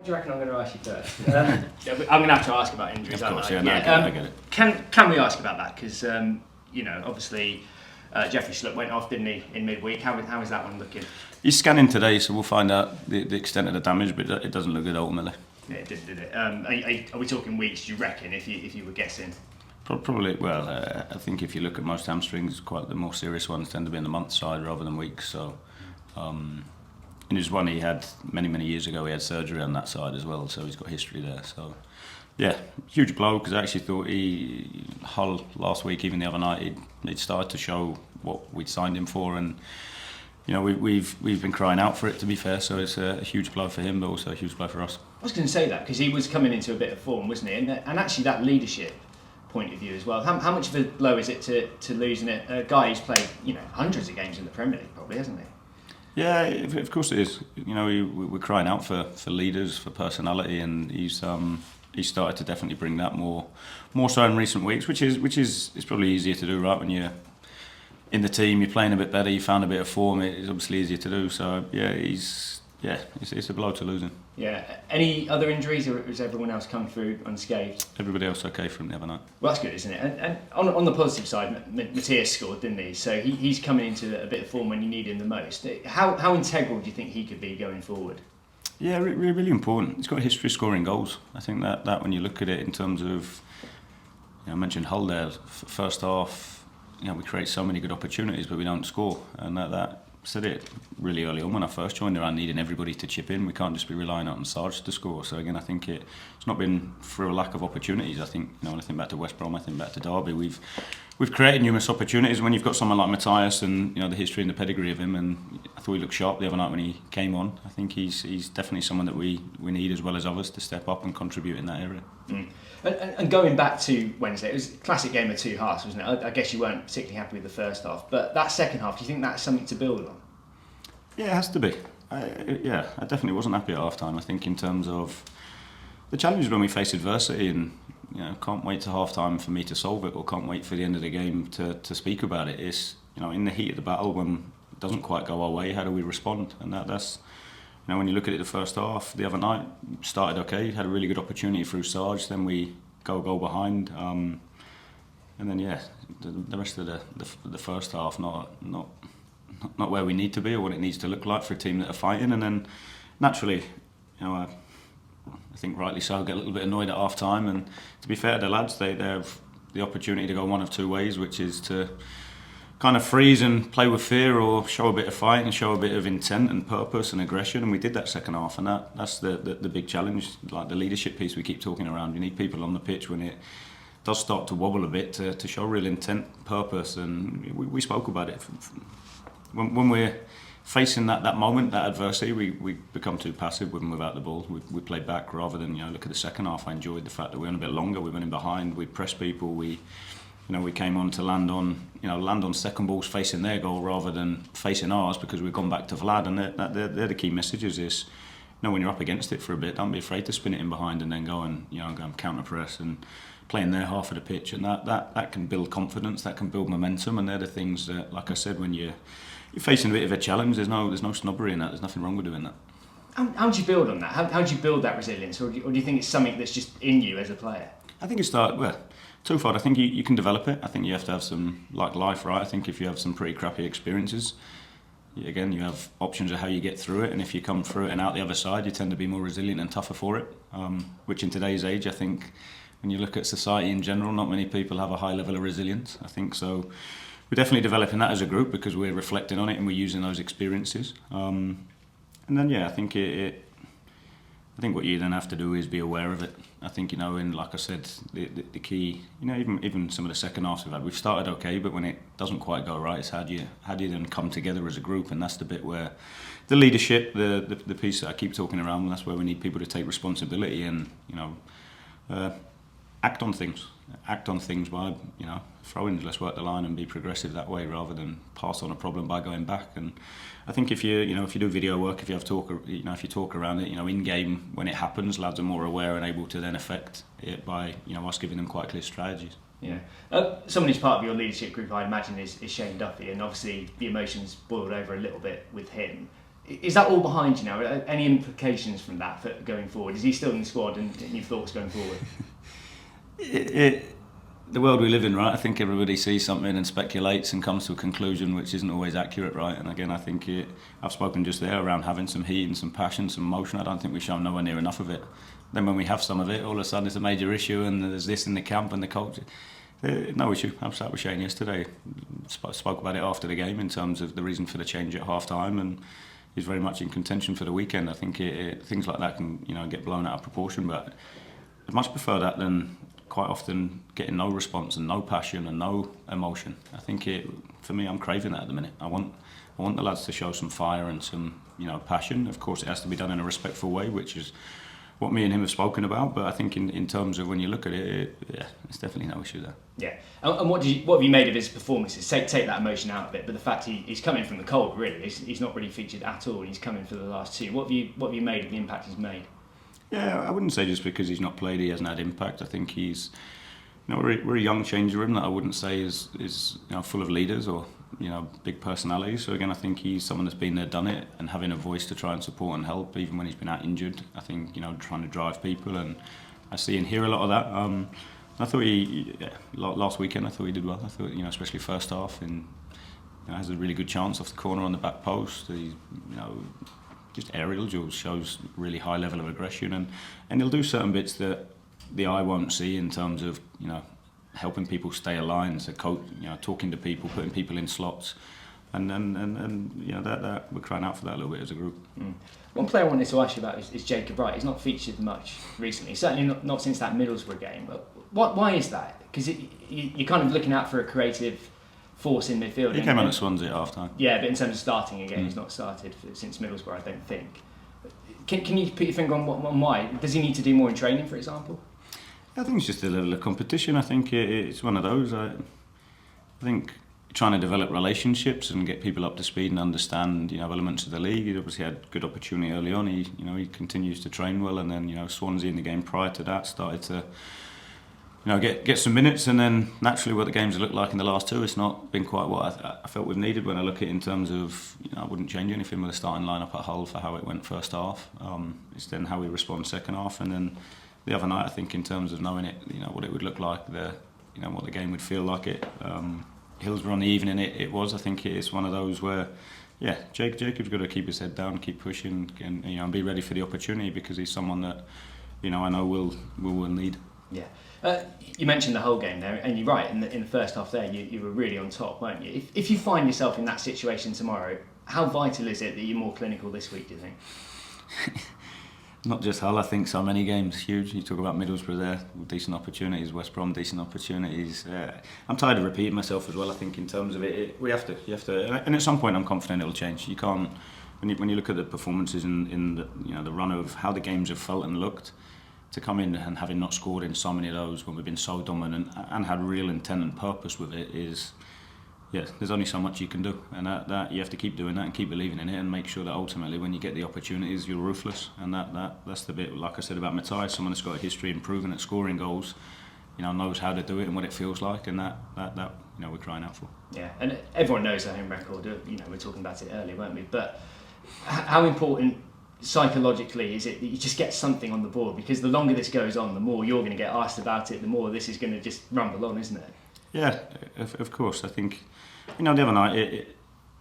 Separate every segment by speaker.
Speaker 1: What do you reckon I'm going to ask you first? I'm going to have to ask about injuries.
Speaker 2: Of course,
Speaker 1: aren't
Speaker 2: yeah,
Speaker 1: I?
Speaker 2: I get it.
Speaker 1: Can we ask about that? Because obviously Jeffrey Schlupp went off, didn't he, in midweek? How is that one looking?
Speaker 2: He's scanning today, so we'll find out the extent of the damage, but it doesn't look good ultimately.
Speaker 1: Yeah, it did it? Are we talking weeks? Do you reckon? If you were guessing?
Speaker 2: Probably. Well, I think if you look at most hamstrings, quite the more serious ones tend to be in the month side rather than weeks. So. In his one he had many years ago, he had surgery on that side as well, so he's got history there. So, yeah, huge blow, because I actually thought Hull last week, even the other night, he'd started to show what we'd signed him for, and we've been crying out for it, to be fair. So it's a huge blow for him, but also a huge blow for us.
Speaker 1: I was going to say that because he was coming into a bit of form, wasn't he? And actually that leadership point of view as well. How much of a blow is it to losing a guy who's played hundreds of games in the Premier League, probably, hasn't he?
Speaker 2: Yeah, of course it is. We're crying out for leaders, for personality, and he's started to definitely bring that more so in recent weeks, which is probably easier to do, right? When you're in the team, you're playing a bit better, you found a bit of form. It's obviously easier to do. So yeah, it's a blow to lose him. Yeah.
Speaker 1: Any other injuries, or has everyone else come through unscathed?
Speaker 2: Everybody else okay from the other night.
Speaker 1: Well, that's good, isn't it? And on the positive side, Matias scored, didn't he? So he's coming into a bit of form when you need him the most. How integral do you think he could be going forward?
Speaker 2: Yeah, really important. He's got a history of scoring goals. I think that when you look at it in terms of, I mentioned Hull there, first half, we create so many good opportunities, but we don't score, and that said it really early on when I first joined around needing everybody to chip in. We can't just be relying on Sarge to score. So again, I think it's not been through a lack of opportunities. I think when I think back to West Brom, I think back to Derby, we've created numerous opportunities. When you've got someone like Matias and the history and the pedigree of him, and I thought he looked sharp the other night when he came on. I think he's definitely someone that we need, as well as others, to step up and contribute in that area.
Speaker 1: And going back to Wednesday, it was a classic game of two halves, wasn't it? I guess you weren't particularly happy with the first half, but that second half, do you think that's something to build on?
Speaker 2: Yeah, it has to be. I definitely wasn't happy at half time. I think in terms of the challenge when we face adversity, and can't wait to half time for me to solve it, or can't wait for the end of the game to speak about it. It's in the heat of the battle, when it doesn't quite go our way, how do we respond? And that's when you look at it, the first half the other night started okay, had a really good opportunity through Sarge, then we go a goal behind, and then the rest of the first half not where we need to be or what it needs to look like for a team that are fighting. And then naturally, I think rightly so, get a little bit annoyed at half time. And to be fair to the lads, they have the opportunity to go one of two ways, which is to kind of freeze and play with fear, or show a bit of fight and show a bit of intent and purpose and aggression. And we did that second half, and that's the big challenge, like the leadership piece we keep talking around. You need people on the pitch when it does start to wobble a bit to show real intent, purpose. And we spoke about it. When we're facing that moment, that adversity, we become too passive with and without the ball. We play back rather than look at the second half. I enjoyed the fact that we went a bit longer. We went in behind. We pressed people. We came on to land on second balls facing their goal rather than facing ours, because we've gone back to Vlad. And they're the key messages. Is when you're up against it for a bit, don't be afraid to spin it in behind and then go and counter press and play in their half of the pitch. And that can build confidence. That can build momentum. And they're the things that, like I said, when you're facing a bit of a challenge, there's no snobbery in that. There's nothing wrong with doing that.
Speaker 1: How do you build on that? How do you build that resilience, or do you think it's something that's just in you as a player?
Speaker 2: I think it's twofold. I think you can develop it. I think you have to have some, like life, right? I think if you have some pretty crappy experiences, again, you have options of how you get through it, and if you come through it and out the other side, you tend to be more resilient and tougher for it. Which in today's age, I think, when you look at society in general, not many people have a high level of resilience. I think so. We're definitely developing that as a group, because we're reflecting on it and we're using those experiences. And then I think I think what you then have to do is be aware of it. I think and like I said, the key, even some of the second halves we've started okay, but when it doesn't quite go right, it's how do you then come together as a group? And that's the bit where the leadership, the piece that I keep talking around, that's where we need people to take responsibility and act on things by throwing, let's work the line and be progressive that way, rather than pass on a problem by going back. And I think if you do video work, if you talk around it, in game when it happens, lads are more aware and able to then affect it by us giving them quite clear strategies.
Speaker 1: Yeah. Someone who's part of your leadership group, I imagine, is Shane Duffy, and obviously the emotions boiled over a little bit with him. Is that all behind you now? Any implications from that for going forward? Is he still in the squad, and your thoughts going forward?
Speaker 2: The world we live in, right? I think everybody sees something and speculates and comes to a conclusion which isn't always accurate, right? And again, I think I've spoken just there around having some heat and some passion, some emotion. I don't think we've shown nowhere near enough of it. Then when we have some of it, all of a sudden it's a major issue, and there's this in the camp and the culture. No issue. I sat with Shane yesterday, spoke about it after the game in terms of the reason for the change at half time, and he's very much in contention for the weekend. I think things like that can get blown out of proportion, but I'd much prefer that than quite often getting no response and no passion and no emotion. I think for me, I'm craving that at the minute. I want the lads to show some fire and some passion. Of course, it has to be done in a respectful way, which is what me and him have spoken about. But I think in terms of when you look at it, it's definitely no issue there.
Speaker 1: Yeah. And what have you made of his performances? Take that emotion out of it, but the fact he's coming from the cold, really. He's not really featured at all. He's coming for the last two. What have you made of the impact he's made?
Speaker 2: Yeah, I wouldn't say just because he's not played he hasn't had impact. I think he's, we're a young change room that I wouldn't say is full of leaders or big personalities. So again, I think he's someone that's been there, done it, and having a voice to try and support and help even when he's been out injured. I think trying to drive people, and I see and hear a lot of that. I thought last weekend I thought he did well. I thought especially first half, and has a really good chance off the corner on the back post. He, just aerial duels, shows really high level of aggression, and he'll do certain bits that the eye won't see in terms of helping people stay aligned, so talking to people, putting people in slots, and that we're crying out for that a little bit as a group.
Speaker 1: One player I wanted to ask you about is Jacob Wright. He's not featured much recently, certainly not since that Middlesbrough game. But why is that? Because you're kind of looking out for a creative force in midfield.
Speaker 2: He came on at Swansea at half time.
Speaker 1: Yeah, but in terms of starting again, he's not started since Middlesbrough, I don't think. Can you put your finger on why? Does he need to do more in training, for example?
Speaker 2: I think it's just a level of competition. I think it's one of those. I think trying to develop relationships and get people up to speed and understand elements of the league. He obviously had good opportunity early on. He continues to train well, and then Swansea in the game prior to that started to get some minutes, and then naturally what the games looked like in the last two, it's not been quite what I felt we've needed when I look at it in terms of, I wouldn't change anything with the starting lineup at Hull for how it went first half. It's then how we respond second half, and then the other night I think in terms of knowing it, what it would look like, what the game would feel like it. Hillsborough on the evening it was, I think it's one of those where, Jacob's got to keep his head down, keep pushing, and be ready for the opportunity, because he's someone that, I know will need.
Speaker 1: Yeah. You mentioned the whole game there, and you're right, in the first half there you were really on top, weren't you? If you find yourself in that situation tomorrow, how vital is it that you're more clinical this week, do you think?
Speaker 2: Not just Hull, I think so many games, huge. You talk about Middlesbrough there, decent opportunities, West Brom, decent opportunities. I'm tired of repeating myself as well, I think, in terms of it. You have to, and at some point I'm confident it'll change. You can't, when you look at the performances in the run of how the games have felt and looked, to come in and having not scored in so many of those when we've been so dominant and had real intent and purpose with it is, there's only so much you can do, and that you have to keep doing that and keep believing in it, and make sure that ultimately when you get the opportunities you're ruthless, and that's the bit, like I said about Matias, someone that's got a history improving at scoring goals, knows how to do it and what it feels like, and that we're crying out for. Yeah,
Speaker 1: and everyone knows the home record. We're talking about it earlier, weren't we? But how important psychologically is it that you just get something on the board? Because the longer this goes on, the more you're going to get asked about it, the more this is going to just rumble on, isn't it?
Speaker 2: Yeah, of course. I think, the other night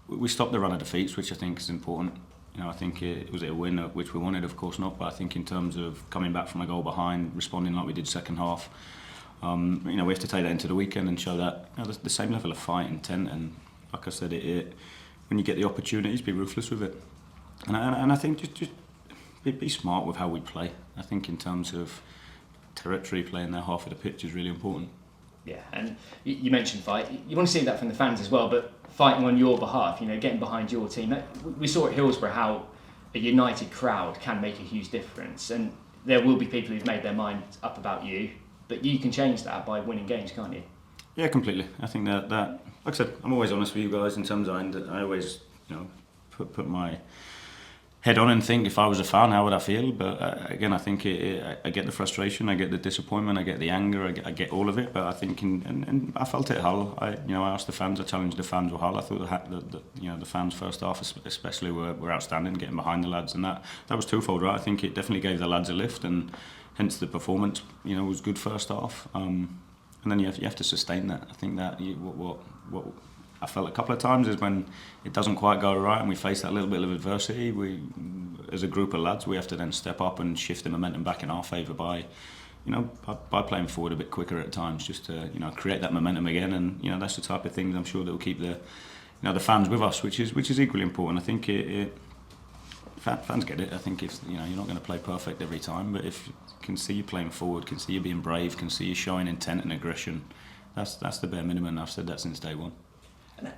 Speaker 2: we stopped the run of defeats, which I think is important. I think was it a win which we wanted? Of course not. But I think in terms of coming back from a goal behind, responding like we did second half, we have to take that into the weekend and show that the same level of fight, intent, and like I said, when you get the opportunities, be ruthless with it. And I think just be smart with how we play. I think in terms of territory, playing their half of the pitch is really important.
Speaker 1: Yeah, and you mentioned fight. You want to see that from the fans as well, but fighting on your behalf, getting behind your team. We saw at Hillsborough how a united crowd can make a huge difference, and there will be people who've made their mind up about you, but you can change that by winning games, can't you?
Speaker 2: Yeah, completely. I think that like I said, I'm always honest with you guys in terms of I always put my head on and think, if I was a fan, how would I feel? But again, I think I get the frustration, I get the disappointment, I get the anger, I get all of it. But I think, and I felt it at Hull. I asked the fans, I challenged the fans with Hull. I thought the fans first half especially were outstanding, getting behind the lads, and that was twofold, right? I think it definitely gave the lads a lift, and hence the performance, was good first half. And then you have to sustain that. I think that what I felt a couple of times is when it doesn't quite go right and we face that little bit of adversity, we, as a group of lads, we have to then step up and shift the momentum back in our favour by playing forward a bit quicker at times, just to create that momentum again. And that's the type of things I'm sure that will keep the fans with us, which is equally important. I think fans get it. I think if you're not going to play perfect every time, but if you can see you playing forward, can see you being brave, can see you showing intent and aggression, that's the bare minimum. I've said that since day one.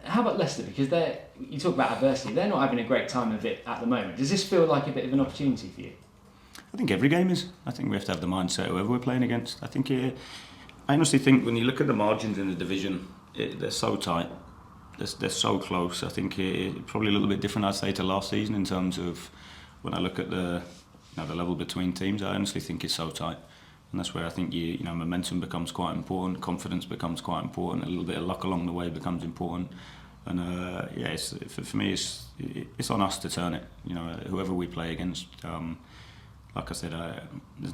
Speaker 1: How about Leicester? Because you talk about adversity, they're not having a great time of it at the moment. Does this feel like a bit of an opportunity for you?
Speaker 2: I think every game is. I think we have to have the mindset whoever we're playing against. I honestly think when you look at the margins in the division, they're so tight. They're so close. I think it's probably a little bit different, I'd say, to last season in terms of when I look at the level between teams. I honestly think it's so tight. And that's where I think momentum becomes quite important, confidence becomes quite important, a little bit of luck along the way becomes important. And for me, it's on us to turn it. Whoever we play against, like I said, there's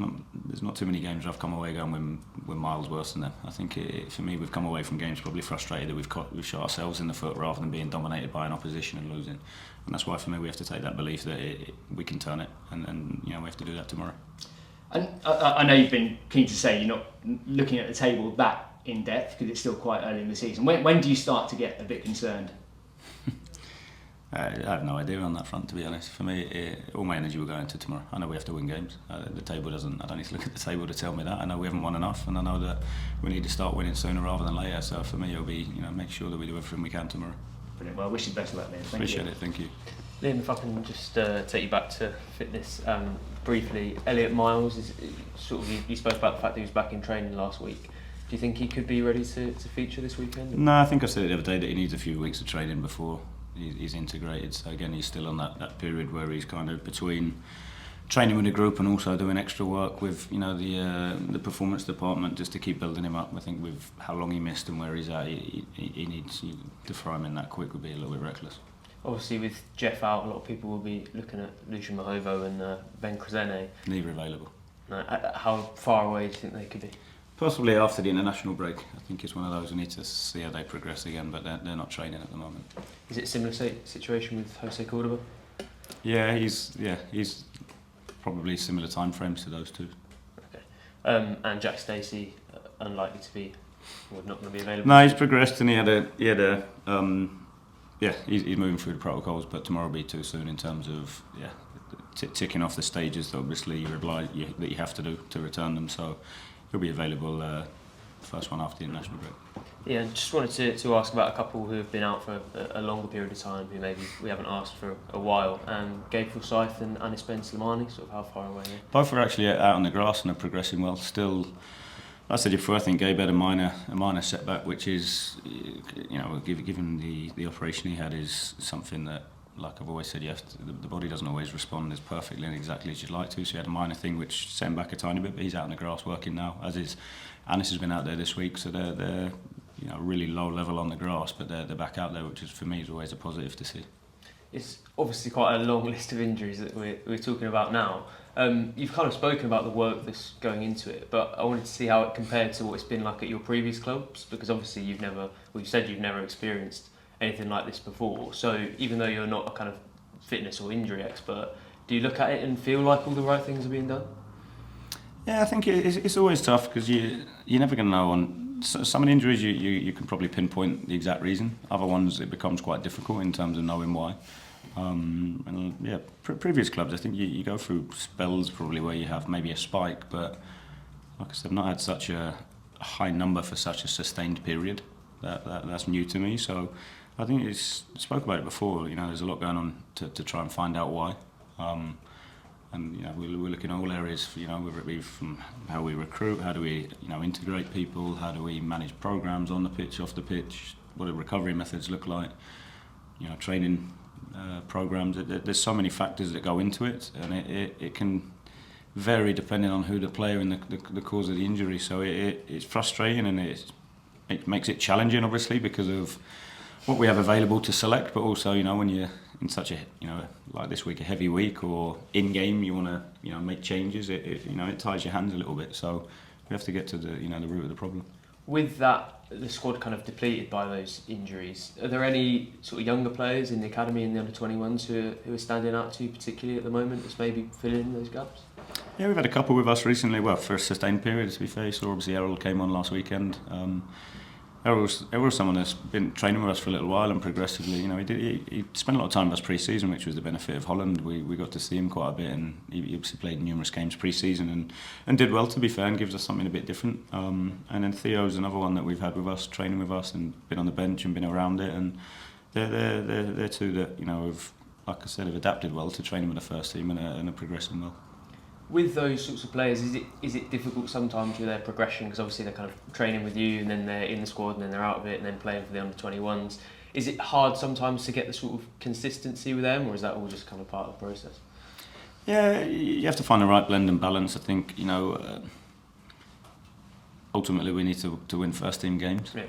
Speaker 2: not too many games where I've come away going we're miles worse than them. I think for me, we've come away from games probably frustrated that we've shot ourselves in the foot rather than being dominated by an opposition and losing. And that's why for me we have to take that belief that we can turn it, and we have to do that tomorrow.
Speaker 1: And I know you've been keen to say you're not looking at the table that in depth because it's still quite early in the season. When do you start to get a bit concerned?
Speaker 2: I have no idea on that front, to be honest. For me, all my energy will go into tomorrow. I know we have to win games. The table doesn't. I don't need to look at the table to tell me that. I know we haven't won enough, and I know that we need to start winning sooner rather than later. So for me, it'll be make sure that we do everything we can tomorrow.
Speaker 1: Brilliant. Well, I wish you the best of luck, Liam.
Speaker 2: Appreciate it. Thank you.
Speaker 3: Liam, if I can just take you back to fitness briefly. Elliot Miles, you spoke about the fact that he was back in training last week. Do you think he could be ready to feature this weekend?
Speaker 2: No, I think I said it the other day that he needs a few weeks of training before he's integrated. So again, he's still on that period where he's kind of between training with the group and also doing extra work with the performance department just to keep building him up. I think with how long he missed and where he's at, he needs to throw him in that quick would be a little bit reckless.
Speaker 3: Obviously, with Jeff out, a lot of people will be looking at Lucian Mahovo and Ben Krezene.
Speaker 2: Neither available.
Speaker 3: How far away do you think they could be?
Speaker 2: Possibly after the international break. I think it's one of those we need to see how they progress again, but they're not training at the moment.
Speaker 3: Is it a similar situation with Jose Cordoba?
Speaker 2: Yeah, he's probably similar time frames to those two.
Speaker 3: Okay. And Jack Stacey, unlikely to be, or not going to be available?
Speaker 2: No, he's progressed and he's moving through the protocols, but tomorrow will be too soon in terms of ticking off the stages that obviously that you have to do to return them. So he'll be available first one after the international break.
Speaker 3: Yeah, and just wanted to ask about a couple who have been out for a longer period of time, who maybe we haven't asked for a while. Gabe Forsyth and Anis Ben Slimani, sort of how far away are they?
Speaker 2: Both are actually out on the grass and are progressing well. Still, like I said before, I think Gabe had a minor setback, which is, given the operation he had, is something that, like I've always said, the body doesn't always respond as perfectly and exactly as you'd like to. So he had a minor thing which set him back a tiny bit, but he's out on the grass working now, as is Anis has been out there this week. So they're really low level on the grass, but they're back out there, which is for me is always a positive to see.
Speaker 3: It's obviously quite a long list of injuries that we're talking about now. You've kind of spoken about the work that's going into it, but I wanted to see how it compared to what it's been like at your previous clubs, because obviously you've never experienced anything like this before. So even though you're not a kind of fitness or injury expert, do you look at it and feel like all the right things are being done?
Speaker 2: Yeah, I think it's always tough because you're never going to know. On some of the injuries you can probably pinpoint the exact reason. Other ones it becomes quite difficult in terms of knowing why. Previous clubs, I think you go through spells probably where you have maybe a spike, but like I said, I've not had such a high number for such a sustained period. That's new to me. So I think I spoke about it before. There's a lot going on to try and find out why. We're looking at all areas. Whether it be from how we recruit, how do we integrate people, how do we manage programs on the pitch, off the pitch, what do recovery methods look like, training programs. There's so many factors that go into it, and it can vary depending on who the player and the cause of the injury. So it's frustrating, and it makes it challenging, obviously, because of what we have available to select, but also, when you're in such a, like this week, a heavy week, or in game you want to, make changes, it ties your hands a little bit. So we have to get to the root of the problem.
Speaker 3: With that, the squad kind of depleted by those injuries, are there any sort of younger players in the academy and the under-21s who are standing out to you particularly at the moment as maybe filling in those gaps?
Speaker 2: Yeah, we've had a couple with us recently, well, for a sustained period, to be fair. So obviously Errol came on last weekend. Errol's someone that's been training with us for a little while, and progressively, he spent a lot of time with us pre-season, which was the benefit of Holland. We got to see him quite a bit, and he obviously played numerous games pre-season and did well, to be fair, and gives us something a bit different. And then Theo's another one that we've had with us, training with us, and been on the bench and been around it. And they're two that have, like I said, have adapted well to training with the first team and are progressing well.
Speaker 3: With those sorts of players, is it difficult sometimes with their progression, because obviously they're kind of training with you and then they're in the squad and then they're out of it and then playing for the under-21s? Is it hard sometimes to get the sort of consistency with them, or is that all just kind of part of the process?
Speaker 2: Yeah, you have to find the right blend and balance. I think, ultimately we need to win first team games. Yeah.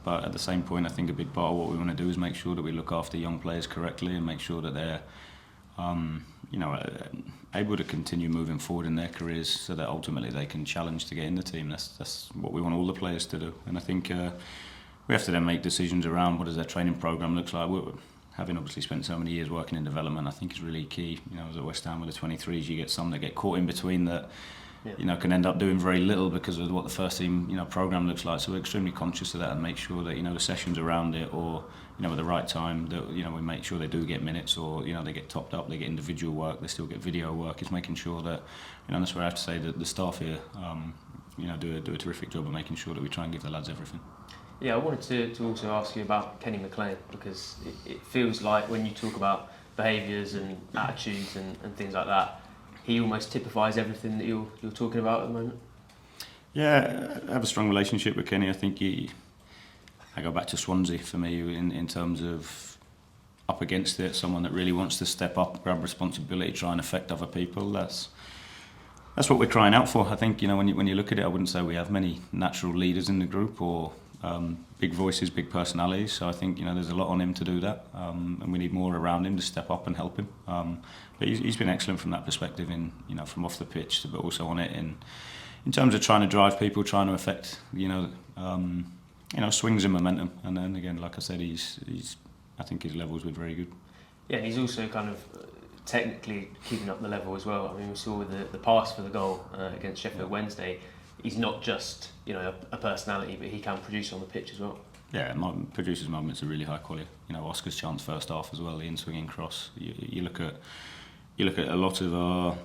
Speaker 2: But at the same point, I think a big part of what we want to do is make sure that we look after young players correctly and make sure that they're able to continue moving forward in their careers, so that ultimately they can challenge to get in the team. That's what we want all the players to do. And I think we have to then make decisions around what does their training programme look like. Having obviously spent so many years working in development, I think is really key. As at West Ham with the 23s, you get some that get caught in between that, can end up doing very little because of what the first team, programme looks like. So we're extremely conscious of that and make sure that, the sessions around it, or, at the right time, that, we make sure they do get minutes, or, they get topped up, they get individual work, they still get video work. It's making sure that, that's where I have to say that the staff here, do a terrific job of making sure that we try and give the lads everything.
Speaker 3: Yeah, I wanted to also ask you about Kenny McLean, because it feels like when you talk about behaviours and attitudes and things like that, he almost typifies everything that you're talking about at the moment. Yeah,
Speaker 2: I have a strong relationship with Kenny. I think I go back to Swansea for me in terms of up against it, someone that really wants to step up, grab responsibility, try and affect other people. That's what we're crying out for. I think, when you look at it, I wouldn't say we have many natural leaders in the group, or big voices, big personalities. So I think, there's a lot on him to do that, and we need more around him to step up and help him. But he's been excellent from that perspective, from off the pitch, but also on it in terms of trying to drive people, trying to affect, swings in momentum. And then again, like I said, I think his levels were very good.
Speaker 3: Yeah, and he's also kind of technically keeping up the level as well. I mean, we saw with the pass for the goal against Sheffield Wednesday. He's not just a personality, but he can produce on the pitch as well.
Speaker 2: Yeah, produces moments of really high quality. Oscar's chance first half as well, the in-swinging cross. You look at a lot of our.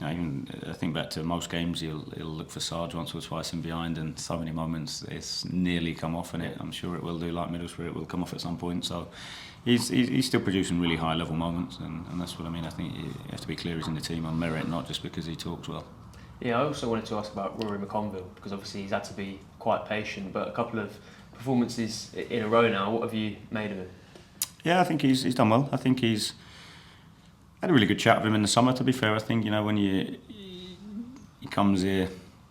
Speaker 2: Even I think back to most games, he'll look for Sarge once or twice in behind, and so many moments it's nearly come off, and I'm sure it will do. Like Middlesbrough, it will come off at some point. So he's still producing really high level moments, and that's what I mean. I think you have to be clear he's in the team on merit, not just because he talks well.
Speaker 3: Yeah, I also wanted to ask about Rory McConnville, because obviously he's had to be quite patient, but a couple of performances in a row now. What have you made of him?
Speaker 2: Yeah, I think he's done well. I think he's had a really good chat with him in the summer, to be fair. I think, when he comes here,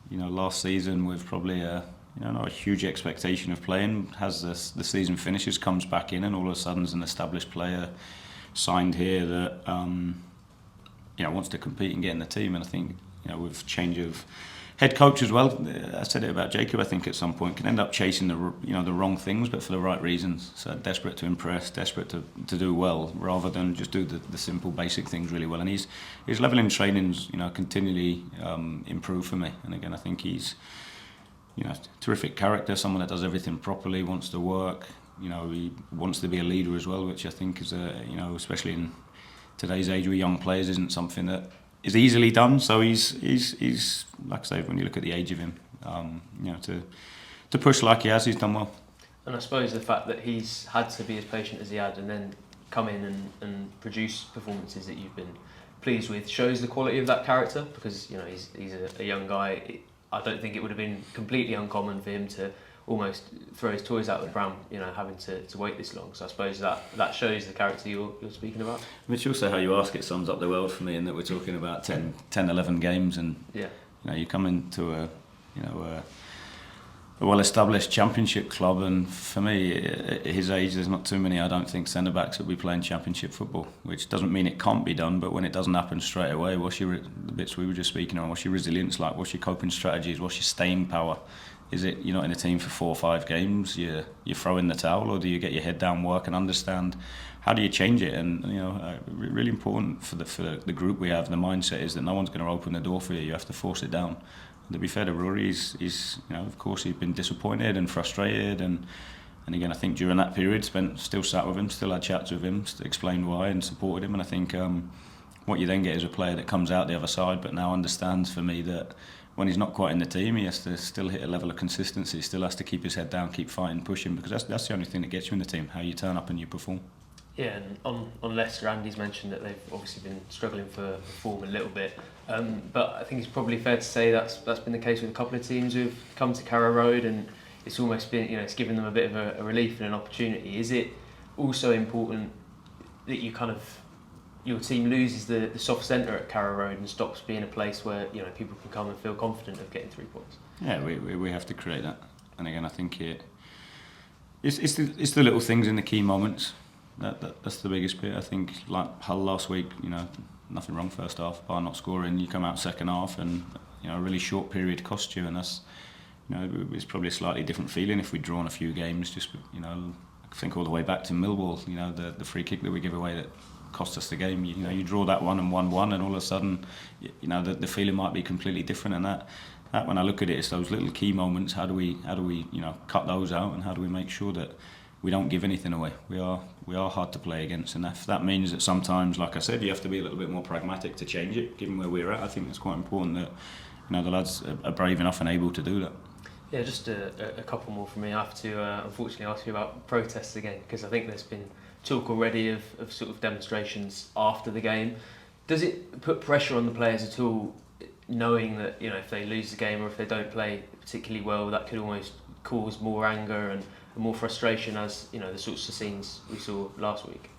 Speaker 2: last season with probably not a huge expectation of playing, has the season finishes, comes back in, and all of a sudden is an established player signed here that wants to compete and get in the team. And I think, with change of head coach as well, I said it about Jacob, I think at some point can end up chasing the wrong things, but for the right reasons. So desperate to impress, desperate to do well, rather than just do the simple basic things really well. And his level in training's continually improved for me. And again, I think he's terrific character, someone that does everything properly, wants to work. He wants to be a leader as well, which I think is especially in today's age with young players, isn't something that is easily done. So he's like I say, when you look at the age of him, to push like he has, he's done well.
Speaker 3: And I suppose the fact that he's had to be as patient as he had, and then come in and produce performances that you've been pleased with, shows the quality of that character. Because he's a young guy. I don't think it would have been completely uncommon for him to almost throw his toys out the pram, you know, having to wait this long. So I suppose that shows the character you're speaking about.
Speaker 2: Which also, how you ask it sums up the world for me, in that we're talking about 10, 11 games, and
Speaker 3: yeah,
Speaker 2: you know, you come into a well-established championship club, and for me, at his age, there's not too many, I don't think, centre-backs that will be playing championship football, which doesn't mean it can't be done, but when it doesn't happen straight away, what's the bits we were just speaking on, what's your resilience like, what's your coping strategies, what's your staying power? Is it you're not in a team for 4 or 5 games, you throw in the towel, or do you get your head down, work and understand how do you change it? And you know, really important for the group we have, the mindset is that no one's going to open the door for you, you have to force it down. And to be fair to Rory, he's you know, of course he's been disappointed and frustrated, and again, I think during that period still sat with him, still had chats with him, explained why and supported him. And I think what you then get is a player that comes out the other side but now understands, for me, that when he's not quite in the team, he has to still hit a level of consistency, still has to keep his head down, keep fighting, pushing, because that's the only thing that gets you in the team, how you turn up and you perform.
Speaker 3: Yeah, and on Leicester, Andy's mentioned that they've obviously been struggling for form a little bit, but I think it's probably fair to say that's been the case with a couple of teams who've come to Carrow Road, and it's almost been, you know, it's given them a bit of a relief and an opportunity. Is it also important that your team loses the soft centre at Carrow Road and stops being a place where, you know, people can come and feel confident of getting 3 points?
Speaker 2: Yeah, we have to create that, and again, I think it's the little things in the key moments. That's the biggest bit. I think, like Hull last week, you know, nothing wrong first half bar not scoring. You come out second half, and you know, a really short period cost you, and that's, you know, it's probably a slightly different feeling if we'd drawn a few games. Just, you know, I think all the way back to Millwall, you know, the free kick that we give away that cost us the game. You know, you draw that one and 1-1, and all of a sudden, you know, the feeling might be completely different. And that when I look at it, it's those little key moments. How do we you know, cut those out, and how do we make sure that we don't give anything away? We are hard to play against, and if that means that sometimes, like I said, you have to be a little bit more pragmatic to change it, given where we're at. I think it's quite important that, you know, the lads are brave enough and able to do that.
Speaker 3: Yeah, just a couple more from me. I have to unfortunately ask you about protests again, because I think there's been talk already of sort of demonstrations after the game. Does it put pressure on the players at all, knowing that, you know, if they lose the game or if they don't play particularly well, that could almost cause more anger and more frustration, as you know, the sorts of scenes we saw last week?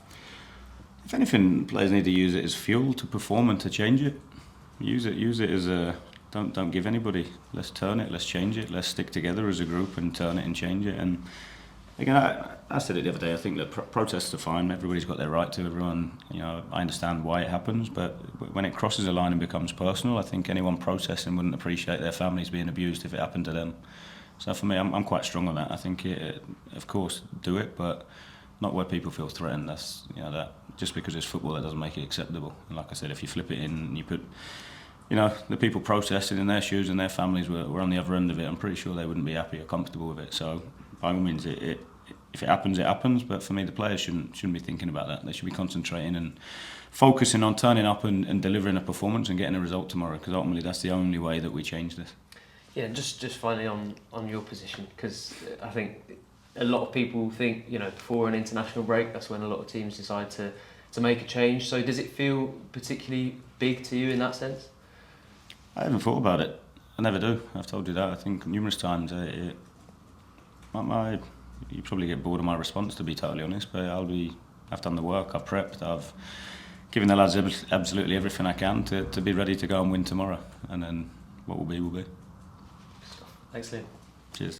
Speaker 2: If anything, players need to use it as fuel to perform and to change it. Use it as a don't give anybody. Let's turn it. Let's change it. Let's stick together as a group and turn it and change it. And again, I said it the other day. I think that protests are fine. Everybody's got their right to. Everyone, you know, I understand why it happens, but when it crosses a line and becomes personal, I think anyone protesting wouldn't appreciate their families being abused if it happened to them. So for me, I'm quite strong on that. I think of course, do it, but not where people feel threatened. That's, you know, that just because it's football, that doesn't make it acceptable. And like I said, if you flip it in and you put, you know, the people protesting in their shoes and their families were on the other end of it, I'm pretty sure they wouldn't be happy or comfortable with it. So by all means, if it happens, it happens. But for me, the players shouldn't be thinking about that. They should be concentrating and focusing on turning up and delivering a performance and getting a result tomorrow, because ultimately that's the only way that we change this.
Speaker 3: Yeah, and just finally on your position, because I think a lot of people think, you know, before an international break, that's when a lot of teams decide to make a change. So does it feel particularly big to you in that sense?
Speaker 2: I haven't thought about it. I never do. I've told you that. I think numerous times. You probably get bored of my response, to be totally honest. But I've done the work. I've prepped. I've given the lads absolutely everything I can to be ready to go and win tomorrow. And then what will be will be.
Speaker 3: Thanks, Liam.
Speaker 2: Cheers.